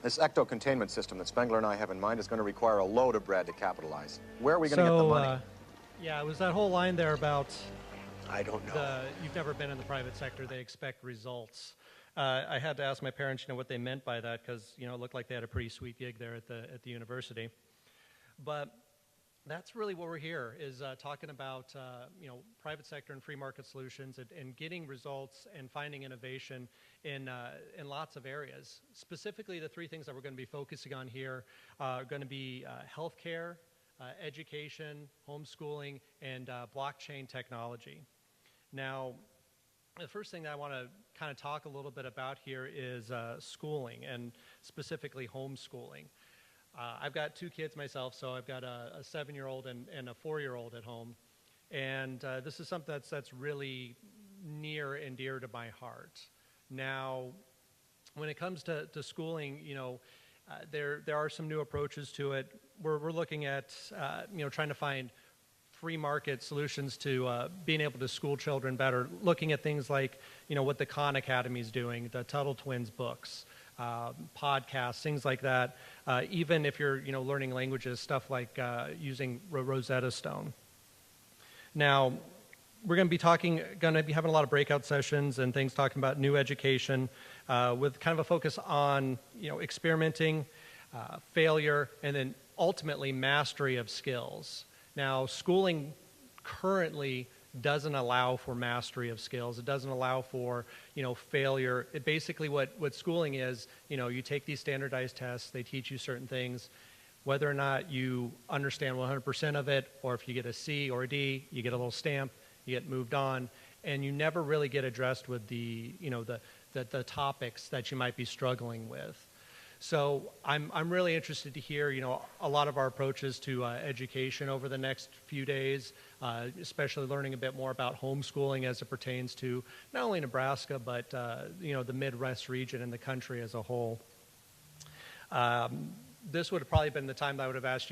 This ecto-containment system that Spengler and I have in mind is going to require a load of bread to capitalize. Where are we going to get the money? Yeah, it was that whole line there about I don't know. You've never been in the private sector, they expect results. I had to ask my parents, what they meant by that, because, it looked like they had a pretty sweet gig there at the university. But that's really what we're here, is talking about, private sector and free market solutions and getting results and finding innovation in lots of areas. Specifically, the three things that we're going to be focusing on here are going to be healthcare, education, homeschooling, and blockchain technology. Now, the first thing that I want to kind of talk a little bit about here is schooling, and specifically homeschooling. I've got two kids myself, so I've got a 7-year-old and a 4-year-old at home, and this is something that's really near and dear to my heart. Now, when it comes to schooling, there are some new approaches to it. We're looking at trying to find free market solutions to being able to school children better, looking at things like, what the Khan Academy is doing, the Tuttle Twins books, podcasts, things like that. Even if you're, learning languages, stuff like using Rosetta Stone. Now, we're going to be having a lot of breakout sessions and things talking about new education with kind of a focus on, experimenting, failure, and then ultimately mastery of skills. Now, schooling currently doesn't allow for mastery of skills. It doesn't allow for, failure. It basically what schooling is, you take these standardized tests, they teach you certain things. Whether or not you understand 100% of it, or if you get a C or a D, you get a little stamp, you get moved on, and you never really get addressed with the topics that you might be struggling with. So I'm really interested to hear, a lot of our approaches to education over the next few days, especially learning a bit more about homeschooling as it pertains to not only Nebraska, but, the Midwest region and the country as a whole. This would have probably been the time that I would have asked,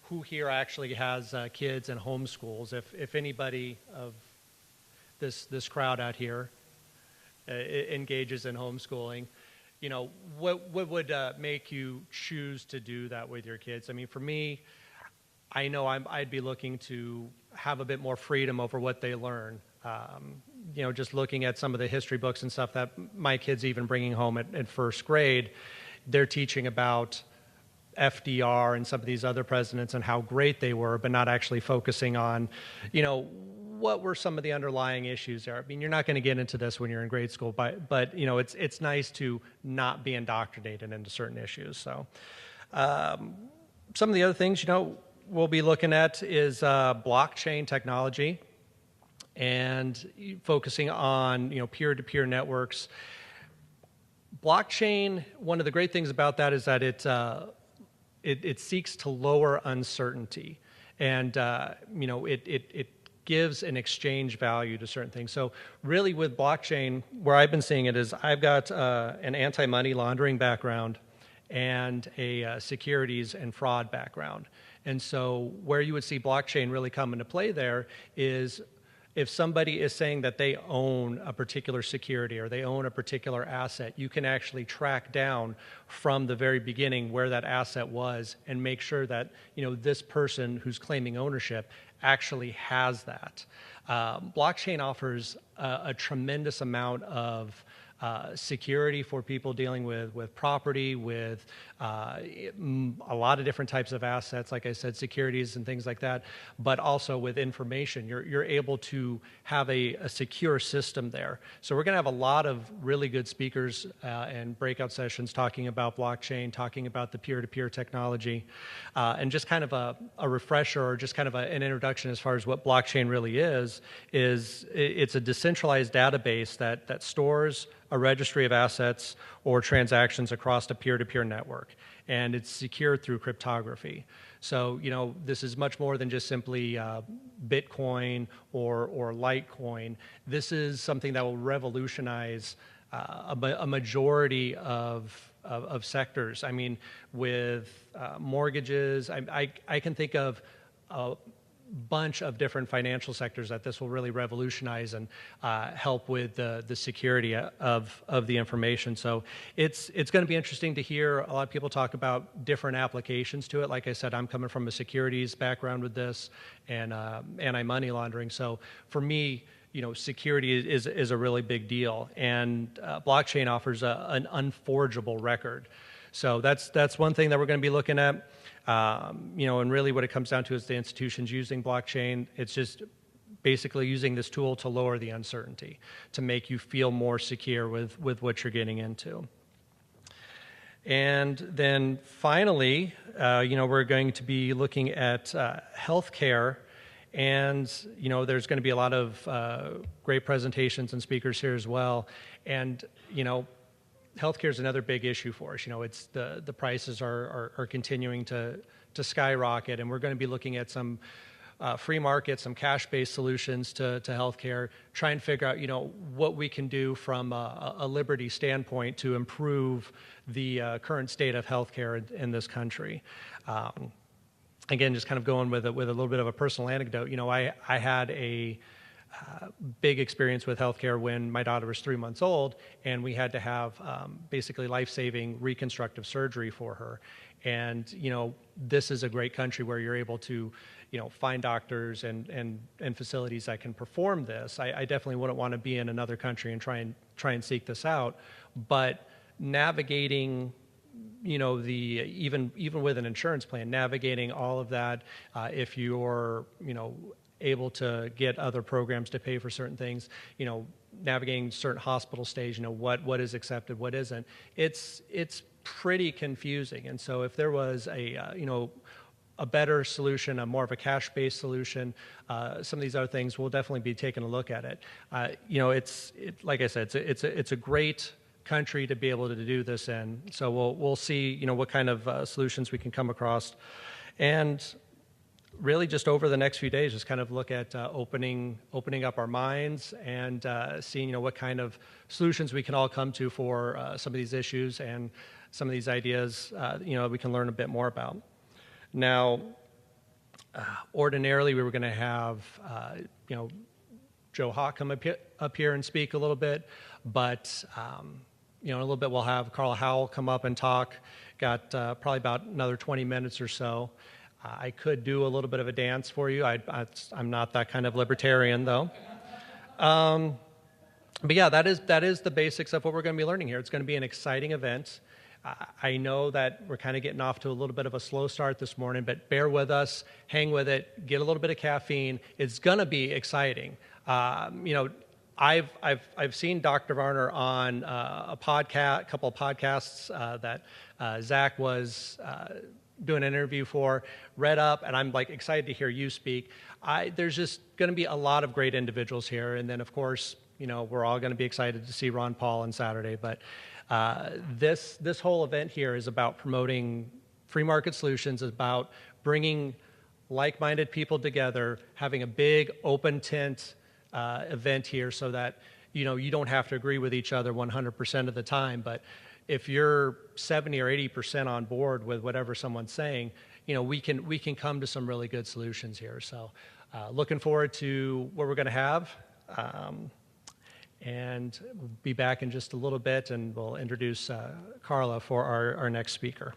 who here actually has kids and homeschools, if anybody of this crowd out here engages in homeschooling. What would make you choose to do that with your kids? I mean, for me, I know I'd be looking to have a bit more freedom over what they learn. Just looking at some of the history books and stuff that my kids even bringing home at first grade, they're teaching about FDR and some of these other presidents and how great they were, but not actually focusing on, what were some of the underlying issues there? I mean, you're not going to get into this when you're in grade school, but it's nice to not be indoctrinated into certain issues. So some of the other things, we'll be looking at is blockchain technology and focusing on, peer-to-peer networks. Blockchain, one of the great things about that is that it seeks to lower uncertainty, and it gives an exchange value to certain things. So really with blockchain, where I've been seeing it is I've got an anti-money laundering background and a securities and fraud background. And so where you would see blockchain really come into play there is if somebody is saying that they own a particular security or they own a particular asset, you can actually track down from the very beginning where that asset was and make sure that, this person who's claiming ownership actually has that. Blockchain offers a tremendous amount of security for people dealing with property, with a lot of different types of assets, like I said, securities and things like that, but also with information. You're able to have a secure system there. So we're going to have a lot of really good speakers and breakout sessions talking about blockchain, talking about the peer-to-peer technology, and just kind of a refresher or just kind of an introduction as far as what blockchain really is it's a decentralized database that stores a registry of assets or transactions across a peer-to-peer network, and it's secured through cryptography. So, this is much more than just simply Bitcoin or Litecoin. This is something that will revolutionize a majority of sectors. I mean, with mortgages, I can think of bunch of different financial sectors that this will really revolutionize and help with the security of the information. So it's going to be interesting to hear a lot of people talk about different applications to it. Like I said, I'm coming from a securities background with this and anti-money laundering. So for me, security is a really big deal, and blockchain offers an unforgeable record. So that's one thing that we're going to be looking at. And really what it comes down to is the institutions using blockchain. It's just basically using this tool to lower the uncertainty, to make you feel more secure with what you're getting into. And then finally, we're going to be looking at healthcare. And, there's going to be a lot of great presentations and speakers here as well. And, healthcare is another big issue for us. It's the prices are continuing to skyrocket, and we're going to be looking at some free market, some cash-based solutions to healthcare, try and figure out, what we can do from a liberty standpoint to improve the current state of healthcare in this country. Again, just kind of going with a little bit of a personal anecdote. I had a big experience with healthcare when my daughter was 3 months old, and we had to have basically life-saving reconstructive surgery for her. And this is a great country where you're able to find doctors and facilities that can perform this. I definitely wouldn't want to be in another country and try and seek this out, but navigating even with an insurance plan, navigating all of that, if you're able to get other programs to pay for certain things, navigating certain hospital stays, what is accepted, what isn't. It's pretty confusing. And so if there was a better solution, a more of a cash-based solution, some of these other things, we'll definitely be taking a look at it. Like I said, it's a great country to be able to do this in. So we'll see, what kind of solutions we can come across. And really just over the next few days, just kind of look at opening up our minds and seeing, what kind of solutions we can all come to for some of these issues and some of these ideas, we can learn a bit more about. Now, ordinarily we were going to have, Joe Hawk come up here and speak a little bit, but in a little bit we'll have Carl Howell come up and talk. Got probably about another 20 minutes or so. I could do a little bit of a dance for you. I'm not that kind of libertarian, though. But yeah, that is the basics of what we're going to be learning here. It's going to be an exciting event. I know that we're kind of getting off to a little bit of a slow start this morning, but bear with us, hang with it, get a little bit of caffeine. It's going to be exciting. I've seen Dr. Varner on a couple of podcasts that Zach was doing an interview for, read up, and I'm excited to hear you speak. There's just going to be a lot of great individuals here, and then of course, we're all going to be excited to see Ron Paul on Saturday. But this whole event here is about promoting free market solutions, is about bringing like-minded people together, having a big open tent event here, so that you don't have to agree with each other 100% of the time, but if you're 70 or 80% on board with whatever someone's saying, we can come to some really good solutions here. So looking forward to what we're going to have. And we'll be back in just a little bit, and we'll introduce Carla for our next speaker.